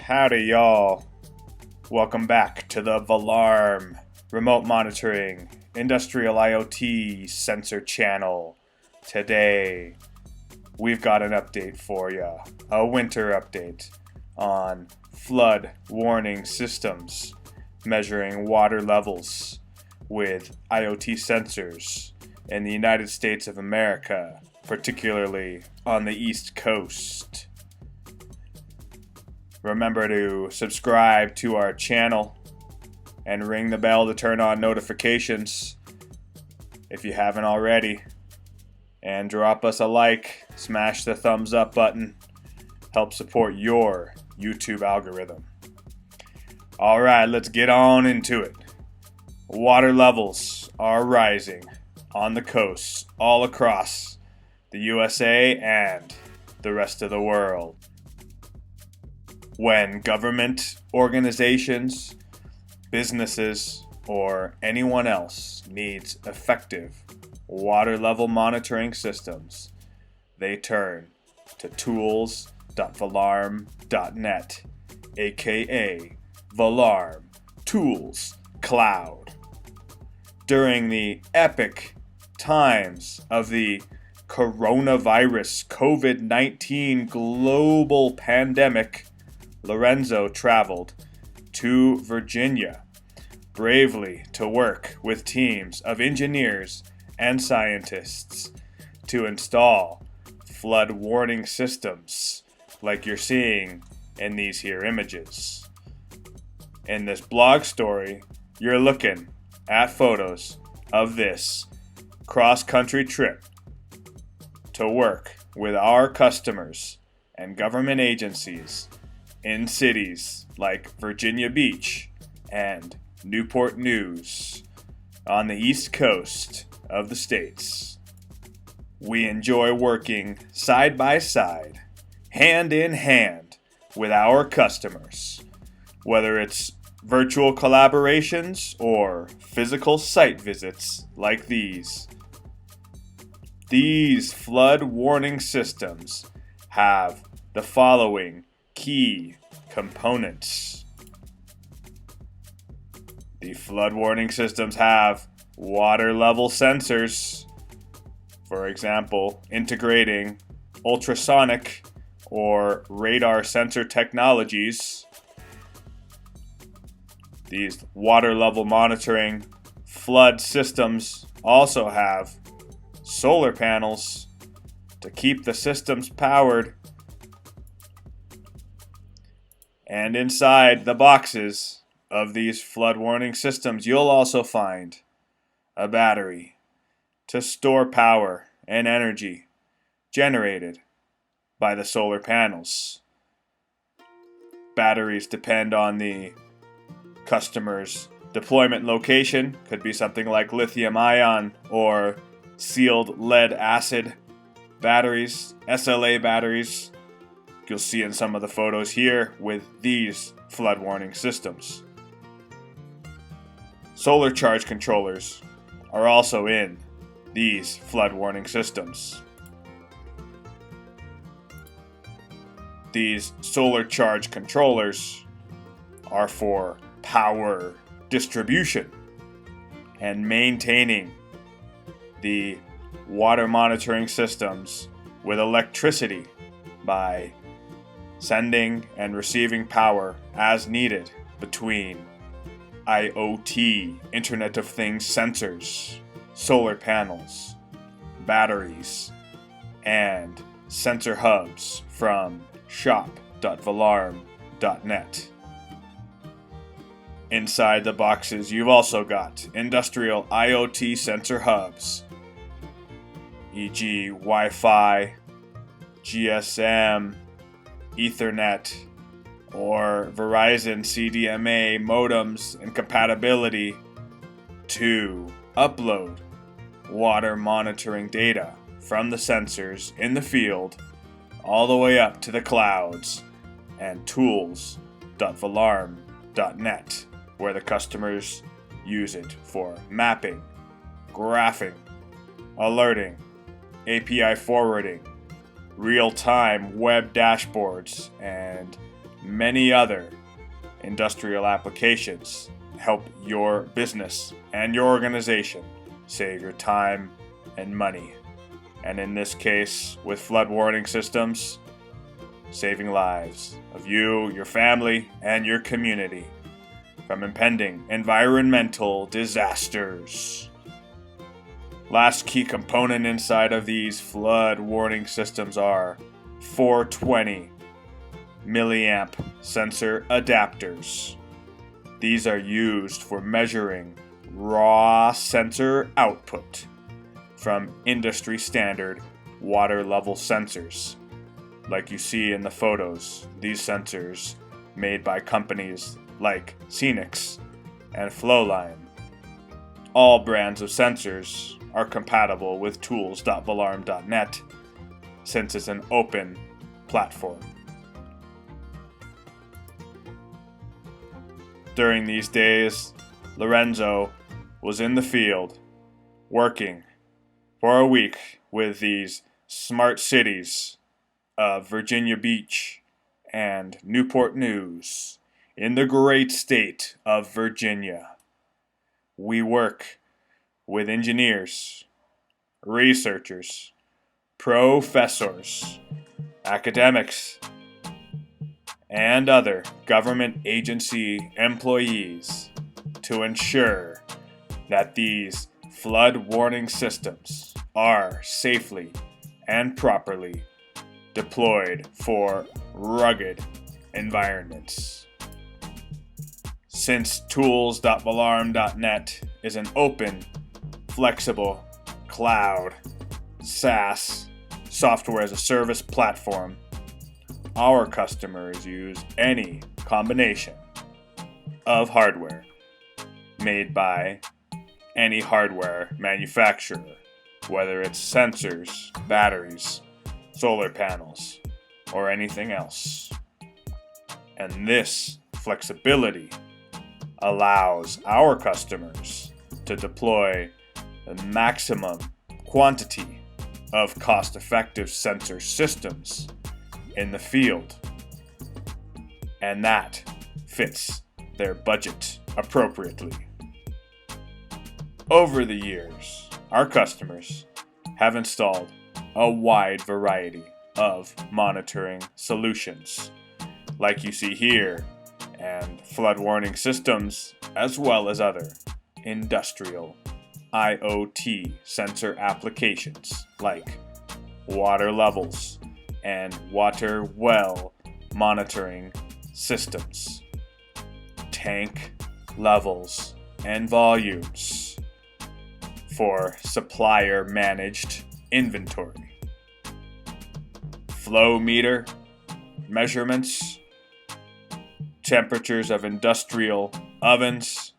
Howdy, y'all. Welcome back to the Valarm Remote Monitoring Industrial IoT Sensor Channel. Today, we've got an update for you, a winter update on flood warning systems measuring water levels with IoT sensors in the United States of America, particularly on the East Coast. Remember to subscribe to our channel and ring the bell to turn on notifications if you haven't already. And drop us a like, smash the thumbs up button, help support your YouTube algorithm. Alright, let's get on into it. Water levels are rising on the coasts all across the USA and the rest of the world. When government, organizations, businesses, or anyone else needs effective water level monitoring systems, they turn to tools.valarm.net, aka Valarm Tools Cloud. During the epic times of the coronavirus COVID-19 global pandemic, Lorenzo traveled to Virginia bravely to work with teams of engineers and scientists to install flood warning systems like you're seeing in these here images. In this blog story, you're looking at photos of this cross-country trip to work with our customers and government agencies in cities like Virginia Beach and Newport News on the East Coast of the States. We enjoy working side by side, hand in hand with our customers, whether it's virtual collaborations or physical site visits like these. These flood warning systems have the following key components. The flood warning systems have water level sensors, for example, integrating ultrasonic or radar sensor technologies. These water level monitoring flood systems also have solar panels to keep the systems powered. And inside the boxes of these flood warning systems, you'll also find a battery to store power and energy generated by the solar panels. Batteries depend on the customer's deployment location. Could be something like lithium ion or sealed lead acid batteries, SLA batteries. You'll see in some of the photos here with these flood warning systems. Solar charge controllers are also in these flood warning systems. These solar charge controllers are for power distribution and maintaining the water monitoring systems with electricity by sending and receiving power as needed between IoT, Internet of Things sensors, solar panels, batteries, and sensor hubs from shop.valarm.net. Inside the boxes, you've also got industrial IoT sensor hubs, e.g. Wi-Fi, GSM, Ethernet, or Verizon CDMA modems and compatibility to upload water monitoring data from the sensors in the field all the way up to the clouds and tools.valarm.net, where the customers use it for mapping, graphing, alerting, API forwarding, real-time web dashboards, and many other industrial applications help your business and your organization save your time and money. And in this case, with flood warning systems, saving lives of you, your family, and your community from impending environmental disasters. Last key component inside of these flood warning systems are 420 milliamp sensor adapters. These are used for measuring raw sensor output from industry standard water level sensors. Like you see in the photos, these sensors made by companies like Scenics and Flowline. All brands of sensors are compatible with tools.valarm.net since it's an open platform. During these days, Lorenzo was in the field working for a week with these smart cities of Virginia Beach and Newport News in the great state of Virginia. We work with engineers, researchers, professors, academics, and other government agency employees to ensure that these flood warning systems are safely and properly deployed for rugged environments. Since tools.valarm.net is an open, flexible, cloud, SaaS, software as a service platform, our customers use any combination of hardware made by any hardware manufacturer, whether it's sensors, batteries, solar panels, or anything else. And this flexibility allows our customers to deploy the maximum quantity of cost-effective sensor systems in the field, and that fits their budget appropriately. Over the years, our customers have installed a wide variety of monitoring solutions, like you see here, and flood warning systems, as well as other industrial IoT sensor applications like water levels and water well monitoring systems, tank levels and volumes for supplier managed inventory, flow meter measurements, temperatures of industrial ovens,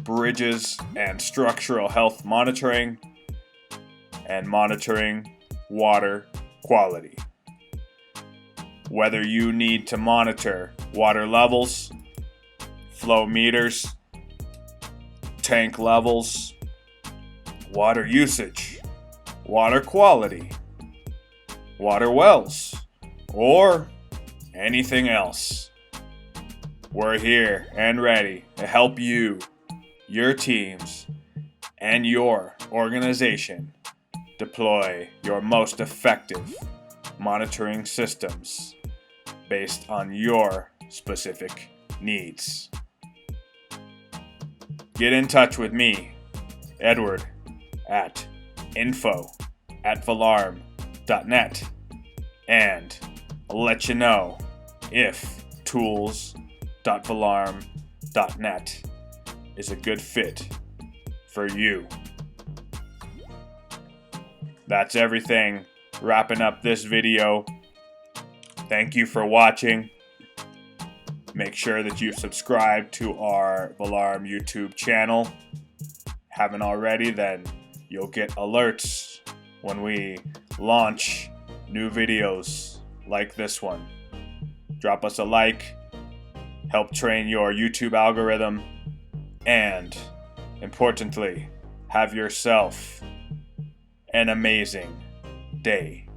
bridges and structural health monitoring, and monitoring water quality. Whether you need to monitor water levels, flow meters, tank levels, water usage, water quality, water wells, or anything else, we're here and ready to help you, your teams, and your organization deploy your most effective monitoring systems based on your specific needs. Get in touch with me, Edward, at info@valarm.net, and I'll let you know if tools.valarm.net is a good fit for you. That's everything. Wrapping up this video. Thank you for watching. Make sure that you subscribe to our Valarm YouTube channel. Haven't already, then you'll get alerts when we launch new videos like this one. Drop us a like, help train your YouTube algorithm, and importantly, have yourself an amazing day.